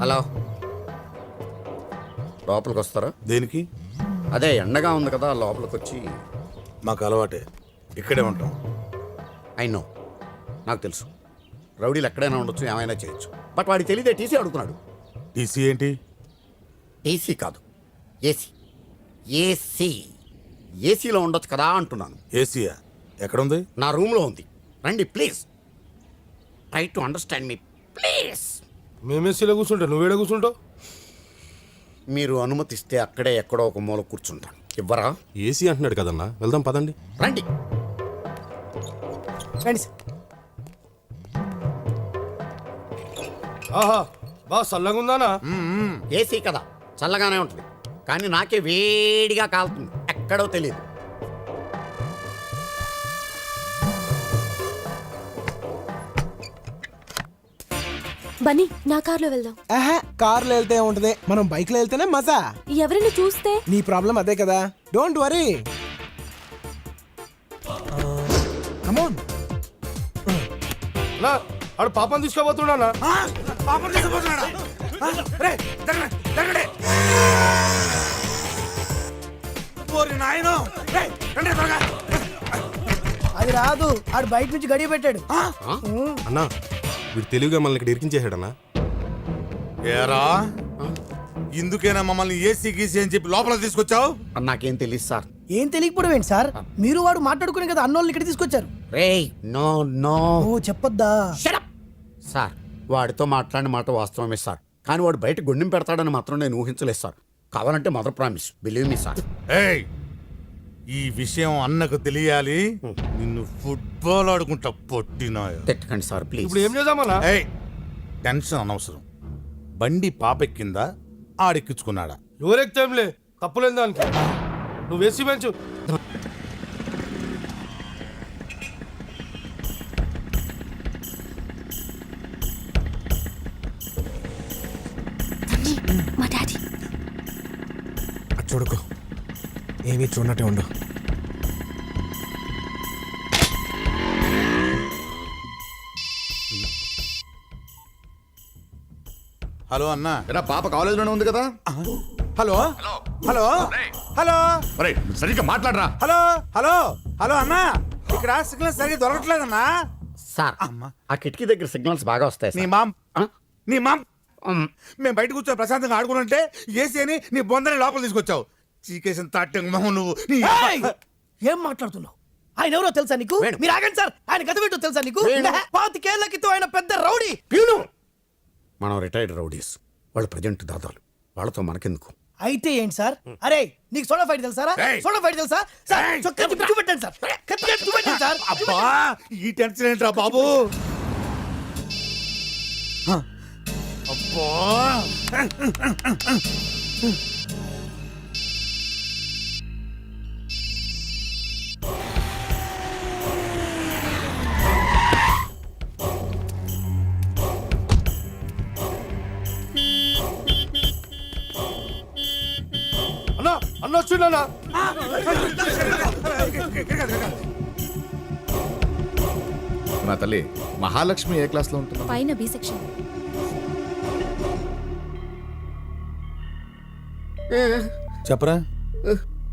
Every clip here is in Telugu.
హలో, లోపలికి వస్తారా? దేనికి? అదే ఎండగా ఉంది కదా, లోపలికి వచ్చి. మాకు అలవాటే, ఇక్కడే ఉంటాం. నో, నాకు తెలుసు రౌడీలు ఎక్కడైనా ఉండొచ్చు, ఏమైనా చేయొచ్చు. బట్ వాడికి తెలియదే టీసీ అడుగుతున్నాడు. టీసీ ఏంటి? టీసీ కాదు, ఏసీ. ఏసీ ఏసీలో ఉండొచ్చు కదా అంటున్నాను. ఏసీయా? ఎక్కడుంది? నా రూమ్లో ఉంది. రండి please, try to understand me please. మేమేసీలో కూర్చుంటా, నువ్వేడ కూర్చుంటావు? మీరు అనుమతిస్తే అక్కడే ఎక్కడో ఒక మూల కూర్చుంటాను. ఇవ్వరా? ఏసీ అంటున్నాడు కదన్నా, వెళ్దాం పదండి. రండి. ఆహా, బా చల్లగా ఉందానా? ఏసీ కదా, చల్లగానే ఉంటుంది. కానీ నాకే వేడిగా కాలుతుంది, ఎక్కడో తెలియదు. బన్నీ, నా కార్లో వెళ్దాం. ఆహా, కార్లో వెళ్తే ఉంటది, మనం బైక్ లో వెళ్తేనే మజా. ఎవరైనా చూస్తే నీ ప్రాబ్లం అదే కదా, డోంట్ వరీ. కమోన్. నా ఆడు పాపం తీసుకోబోతున్నానా? అది రాదు, ఆడు బయట నుంచి గడియ పెట్టాడు. అన్నా, వీడు తెలివిగా మనల్ని ఇక్కడ ఇరికించేసాడన్నా. ఏరా, ఇందుకేనా మమ్మల్ని ఏసీ గీసీ అని చెప్పి లోపల తీసుకొచ్చావు? నాకేం తెలియదు సార్. ఏం తెలియకపోవడం ఏంటి సార్? మీరు వాడు మాట్లాడుకునే కదా అన్నోళ్ళని ఇక్కడ తీసుకొచ్చారు. రేయ్, నో నో. ఓ చెప్పొద్దా? సార్, వాడితో మాట్లాడిన మాట వాస్తవమే సార్, కానీ వాడు బయట గుండెం పెడతాడని మాత్రం నేను ఊహించలేదు సార్. కావాలంటే mother promise, believe me sir. ఏయ్, ఈ విషయం అన్నకు తెలియాలి. నిన్ను ఫుట్బాల్ ఆడుకుంటా పొట్టినాయో. తిట్టకండి సార్ ప్లీజ్. ఇప్పుడు ఏం చేద్దామన్నా? ఏయ్, టెన్షన్ అనవసరం. బండి పాపెక్కిందా, ఆడెక్కించుకున్నాడా? ఎవరెక్తేంలే, తప్పులేదు దానికి. నువ్వు ఏసీ పెంచు. మా డాడీ. చూడుకో, ఏమీ చూడనట్టే ఉండు. హలో అన్నా. ఎరా, పాప కాలేజీలోనే ఉంది కదా? హలో హలో హలో అరే, సరిగ్గా మాట్లాడరా. హలో హలో హలో అన్నా, ఇక్కడ సిగ్నల్ సరిగ్గా దొరకట్లేదన్నా. సార్, ఆ కిటికీ దగ్గర సిగ్నల్స్ బాగా వస్తాయి నీ సార్. మామ్ ఆ? నీ మామ్ మేము బయట కూర్చొని ప్రశాంతంగా ఆడుకుంటుంటే ఏసీ అని నీ బొందని లోపల తీసుకొచ్చావు. చీకేసిన తాటంగ్ మొహం నువ్వు. ఏయ్! ఏం మాట్లాడుతున్నావు? ఆయన ఎవరో తెలుసా నీకు? వేణు. మీరు ఆగండి సార్, ఆయన గత ఏంటో తెలుసా నీకు? వేణు. 25 క్రితం ఆయన పెద్ద రౌడీ. మనం రిటైర్డ్ రౌడీస్, వాళ్ళు ప్రజెంట్ దాదాలు. వాళ్ళతో మనకెందుకు? అయితే ఏంటి సార్? అరే, నీకు సోడా ఫైట్ తెలుసా? ఏయ్! సోడా ఫైట్ తెలుసా సార్? ఏయ్! చొక్కా తిప్పి చూపెట్టండి సార్, కత్తి కత్తి చూపెట్టండి సార్. అబ్బా, ఈ టెన్షన్ ఏంట్రా బాబు? అబ్బా, అన్నా, అన్న వచ్చిండన్నా. నా తల్లి మహాలక్ష్మి ఏ క్లాస్ లో ఉంటుందా? పైన బి సెక్షన్. చెప్పరా,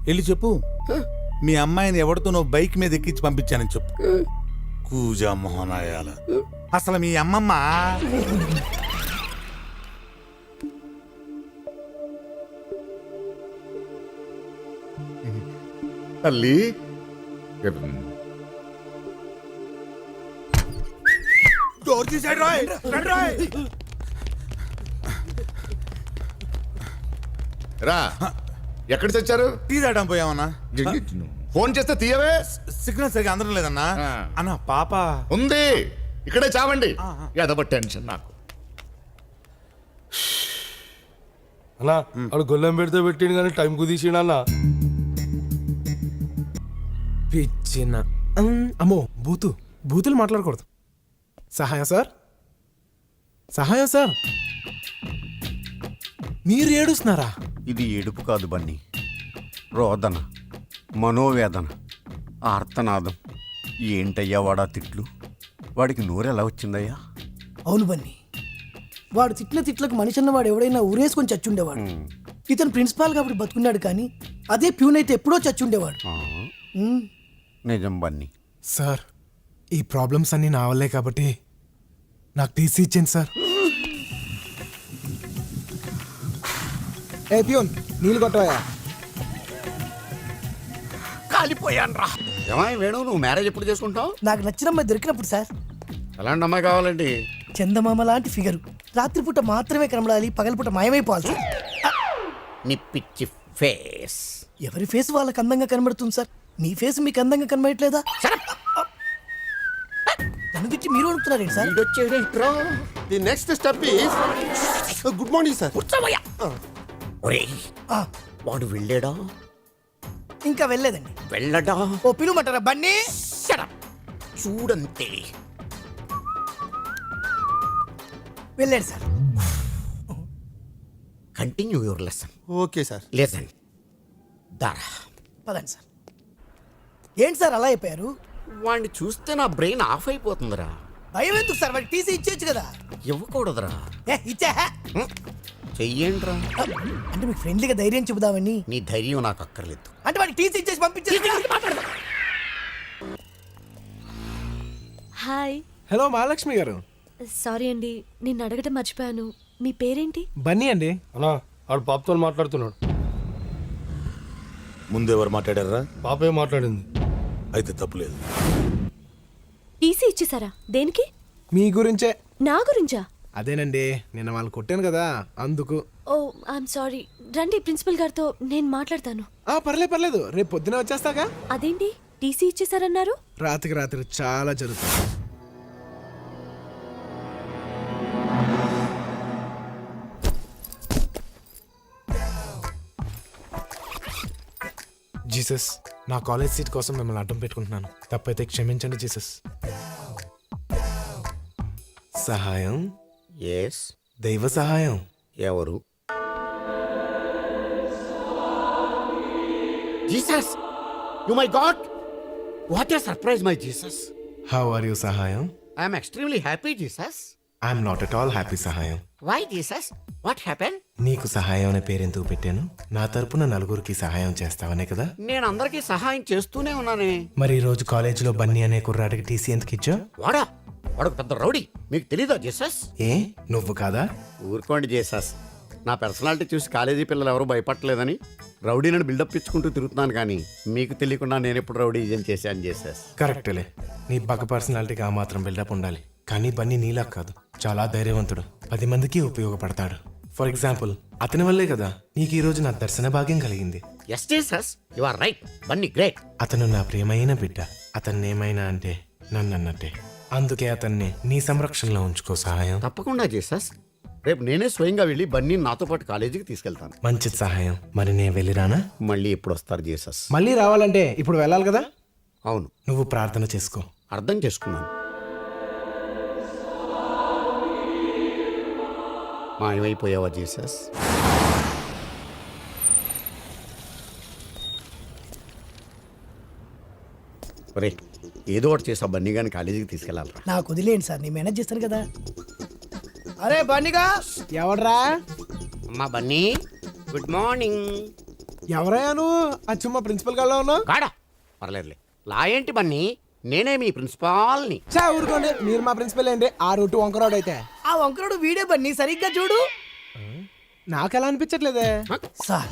వెళ్ళి చెప్పు. మీ అమ్మాయిని ఎవరితో నువ్వు బైక్ మీద ఎక్కించి పంపించానని చెప్పు. కూజా మోహనాయాల, అసలు మీ అమ్మమ్మ తల్లి డోర్ తీసాడు రాయ్. రండి రాయ్. రా, ఎక్కడ చచ్చారు? టీ తాగడం పోయామన్నా. ఫోన్ చేస్తే తీయవే. సిగ్నల్ సరిగా అందడం లేదన్నా. ఆ. అన్న పాప ఉంది, ఇక్కడే చావండి. ఏదో టెన్షన్ నాకు. అన్నా, ఆడు గొల్లెం పెడితే పెట్టిండు కానీ టైం కుదిసిండు అన్నా. పిచ్చిన. అమ్మో, బూతులు మాట్లాడకూడదు. సహాయం సార్, సహాయం సార్. మీరు ఏడుస్తున్నారా? ఇది ఏడుపు కాదు బన్నీ, రోదన, మనోవేదన, ఆర్తనాదం. ఏంటయ్యా వాడా తిట్లు? వాడికి నోరెలా వచ్చిందయ్యా? అవును బన్నీ, వాడు తిట్ల తిట్లకు మనిషి అన్నవాడు ఎవడైనా ఊరేసుకొని చచ్చుండేవాడు. ఇతను ప్రిన్సిపాల్ కాబట్టి బతుకున్నాడు, కానీ అదే ప్యూన్ అయితే ఎప్పుడో చచ్చుండేవాడు. ఉమ్. నిజం బన్నీ. సార్ ఈ ప్రాబ్లమ్స్ అన్నీ నా వల్లే కాబట్టి నాకు టీసీ ఇచ్చింది సార్. ఏ ప్యూన్ నీళ్ళు కొట్టవా? కాలిపోయాను రా. ఏమాయి వేణు, నువ్వు మ్యారేజ్ ఎప్పుడు చేసుకుంటావు? నాకు నచ్చిన అమ్మాయి దొరికినప్పుడు సార్. ఎలాంటి అమ్మాయి కావాలండి? చందమామ లాంటి ఫిగరు, రాత్రిపూట మాత్రమే కనబడాలి, పగలపూట మాయమైపోవాలి సార్. నీ పిచ్చి ఫేస్. ఎవరి ఫేస్ వాళ్ళకి అందంగా కనబడుతుంది సార్. మీ ఫేస్ మీకు అందంగా కనబడట్లేదా? నన్ను తిట్టి మీరు అడుగుతున్నారేంటి సార్? వీడొచ్చేడేంట్రా? The next step is good morning sir. కూర్చోవయ్యా. ఒరేయ్, ఆ, వాడు వెళ్ళాడా? ఇంకా వెళ్ళలేదండి. వెళ్ళడా? ఓ పిలువమంటారా బన్నీ? Shut up. చూడంతే. వెళ్ళాడు sir. Continue your lesson. Okay sir. Lesson. దారా. పదండి సార్. ఏంటి సార్ అలా అయిపోయారు? వాడిని చూస్తే నా బ్రెయిన్ ఆఫ్ అయిపోతుందిరా. భయం ఎందుకు సార్? వాడికి టీసీ ఇచ్చేయచ్చు కదా. ఇవ్వకూడదురా. ఇచ్చా చెయ్యేంట్రా. అంటే మీకు ఫ్రెండ్లీగా ధైర్యం చెబుదామని. నీ ధైర్యం నాకు అక్కర్లేదు. అంటే వాడికి టీసీ ఇచ్చేసి పంపించేది. హాయ్. హలో మహాలక్ష్మి గారు. సారీ అండి, నిన్ను అడగటం మర్చిపోయాను. మీ పేరేంటి? బన్నీ అండి. అన్నా ఆడు పాపతో మాట్లాడుతున్నాడు. ముందు ఎవరు మాట్లాడారా? పాపే మాట్లాడింది. అయితే తప్పులేదు. టీసీ ఇచ్చేసారా? దేనికి? మీ గురించే. నా గురించా? అదేనండి, నిన్న వాళ్ళు కొట్టాను కదా అందుకు. ఓ ఐఎమ్ సారీ. రండి, ప్రిన్సిపల్ గారితో నేను మాట్లాడతాను. పర్లేదు, రేపు పొద్దున వచ్చేస్తాగా. అదేంటి టీసీ ఇచ్చేసారన్నారు? రాత్రికి రాత్రి చాలా జరుగుతుంది. జీసస్, నా కాలేజ్ సీట్ కోసం మిమ్మల్ని అడ్డం పెట్టుకుంటున్నాను. తప్పైతే క్షమించండి జీసస్. సహాయం, ఎస్. దైవ సహాయం. ఎవరు? Jesus. You my God. What a surprise my Jesus. How are you Sahayam? I'm extremely happy Jesus. I'm not at all happy Sahayam. Why Jesus? What happen? నీకు సహాయం అనే పేరెందుకు పెట్టాను? నా తరపున నలుగురికి సహాయం చేస్తావనే కదా. నేను అందరికీ సహాయం చేస్తూనే ఉన్నానే. మరి ఈ రోజు కాలేజీలో బన్నీ అనే కుర్రాడికి టీసీ ఎందుకు ఇచ్చావు? వాడు పెద్ద రౌడీ. మీకు తెలీదా జీసస్? ఏ నువ్వు కాదా? ఊరుకోండి జీసస్. నా పర్సనాలిటీ చూసి కాలేజీ పిల్లలు ఎవరు భయపడలేదని రౌడీని బిల్డప్ ఇచ్చుకుంటూ తిరుగుతున్నాను, కానీ మీకు తెలియకుండా నేను ఎప్పుడు రౌడీ చేశాను జీసస్. కరెక్టేలే, నీ పక్క పర్సనాలిటీకి ఆ మాత్రం బిల్డప్ ఉండాలి. కానీ బన్నీ నీలా కాదు, చాలా ధైర్యవంతుడు. 10 మందికి ఉపయోగపడతాడు. ఫర్ ఎగ్జాంపుల్, అతని వల్లే కదా నీకు ఈ రోజు నా దర్శన భాగ్యం కలిగింది. Yes Jesus, you are right. Bunny great. అతను నా ప్రియమైన బిడ్డ. అతన్ని ఏమైనా అంటే నన్ను అన్నట్టే. అందుకే అతన్ని నీ సంరక్షణలో ఉంచుకో సహాయం. తప్పకుండా జీసస్. రేపు నేనే స్వయంగా వెళ్ళి బన్నీ నాతో పాటు కాలేజీకి తీసుకెళ్తాను. మంచిది సహాయం. మరి నేను వెళ్ళిరానా? మళ్ళీ ఎప్పుడు వస్తారు జీసస్? మళ్ళీ రావాలంటే ఇప్పుడు వెళ్ళాలి కదా. అవును, నువ్వు ప్రార్థన చేసుకో. అర్థం చేసుకున్నాను. మాయమైపోయావా జీసస్? ఒరే, ఏదో ఒకటి చేసా బన్నీ గాని కాలేజీకి తీసుకెళ్ళాలరా. నాకు వదిలేండి సార్, నేను మేనేజ్ చేస్తాను కదా. అరే బన్నీగా. ఎవడ్రా? అమ్మా బన్నీ, గుడ్ మార్నింగ్. ఎవరయ్యా నువ్వు? అచ్చుమ్మ ప్రిన్సిపల్ గారిలో ఉన్నావు. గాడా పర్లేదులే. లా ఏంటి బన్నీ? నేనే మీ ప్రిన్సిపాల్ని. చా ఊరుకోండి, మీరు మా ప్రిన్సిపల్ ఏంటి? ఆ రూటు వంకరాడు అయితే. ఆ వంకరుడు వీడే బన్నీ, సరిగ్గా చూడు. నాకెలా అనిపించట్లేదే. సార్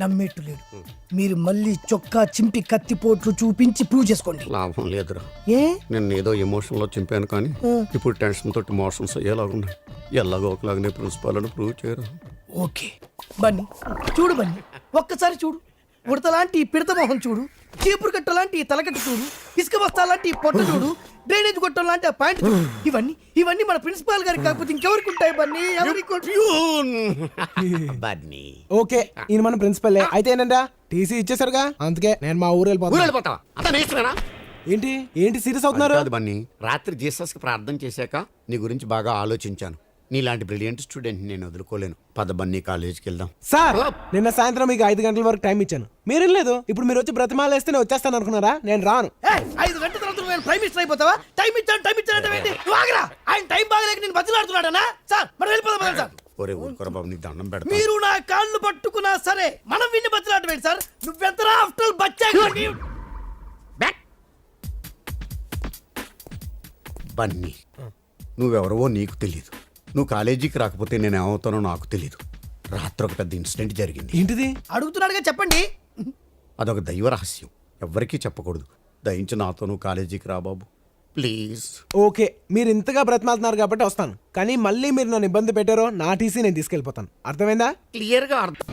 నమ్మేట్టు లేడు. మీరు మళ్ళీ చొక్కా చింపి కత్తిపోట్లు చూపించి ప్రూవ్ చేసుకోండి. లాభం లేదురా. ఏ? నేను ఏదో ఎమోషన్లో చింపాను, కానీ ఇప్పుడు టెన్షన్ తోటి మోషన్స్ అయ్యేలాగున్నాయి. ఎలాగో ఒకలాగానే ప్రిన్సిపాల్ అని ప్రూవ్ చేయరు. ఓకే బన్నీ, చూడు బన్నీ, ఒక్కసారి చూడు. ఉడతలాంటి ఈ పిడత మొహం చూడు, చీపురు కట్ట లాంటి ఈ తలకట్టు చూడు, ఇసుక బస్తా లాంటి ఈ పొట్ట చూడు, డ్రైనేజ్ గొట్టం లాంటి ఆ ప్యాంట్ చూడు. ఇవన్నీ మన ప్రిన్సిపాల్ గారికి కాకపోతే ఇంకెవరికి ఉంటాయి బన్నీ? ఎవరికి? బన్నీ ఓకే, ఈయన మన ప్రిన్సిపల్ అయితే ఏంటంటే టీసీ ఇచ్చేసారుగా, అందుకే నేను మా ఊరు వెళ్ళిపోతాను. వెళ్ళిపోతావా? అతను నేర్చుకున్నా. ఏంటి ఏంటి సీరియస్ అవుతున్నారు? కాదు బన్నీ, రాత్రి జీసస్కి ప్రార్థన చేశాక నీ గురించి బాగా ఆలోచించాను. నీలాంటి బ్రిలియంట్ స్టూడెంట్ నేను వదులుకోలేను. పద బన్నీ, కాలేజీకి వెళ్దాం. సార్, నిన్న సాయంత్రం మీకు 5 గంటల వరకు టైం ఇచ్చాను, మీరేం లేదు. ఇప్పుడు మీరు వచ్చి బ్రతిమాలేస్తే నేను వచ్చేస్తాను అనుకున్నారా? నేను రాను. 5 గంటల తర్వాత నేను ప్రైమ్ మినిస్టర్ అయిపోతావా? టైం ఇచ్చాను ఏంటి? నువ్వు ఆగరా. ఆయన టైం బాగలేక నేను బతిలాడుతున్నాడనా? సార్ మనం వెళ్ళిపోదాం సార్. ఒరే ఊరుకోరా బాబు, నీకు దండం పెడతా. మీరు నా కాళ్ళు పట్టుకున్నా సరే మనం విన్ని బతిలాడమేంటి సార్? నువ్వెంతరా ఆఫ్టర్ బచ్చా. బన్నీ, నువ్వెవరవో నీకు తెలీదు. నువ్వు కాలేజీకి రాకపోతే నేను ఏమవుతానో నాకు తెలీదు. రాత్రి ఒక పెద్ద ఇన్సిడెంట్ జరిగింది. ఏంటిది? అడుగుతున్నాడుగా చెప్పండి. అదొక దైవ రహస్యం, ఎవ్వరికీ చెప్పకూడదు. దయించి నాతో నువ్వు కాలేజీకి రా బాబు, ప్లీజ్. ఓకే, మీరు ఇంతగా బ్రతిమాలుతున్నారు కాబట్టి వస్తాను. కానీ మళ్ళీ మీరు నన్ను ఇబ్బంది పెట్టారో నా టీసీ నేను తీసుకెళ్ళిపోతాను. అర్థమైందా? క్లియర్గా అర్థం.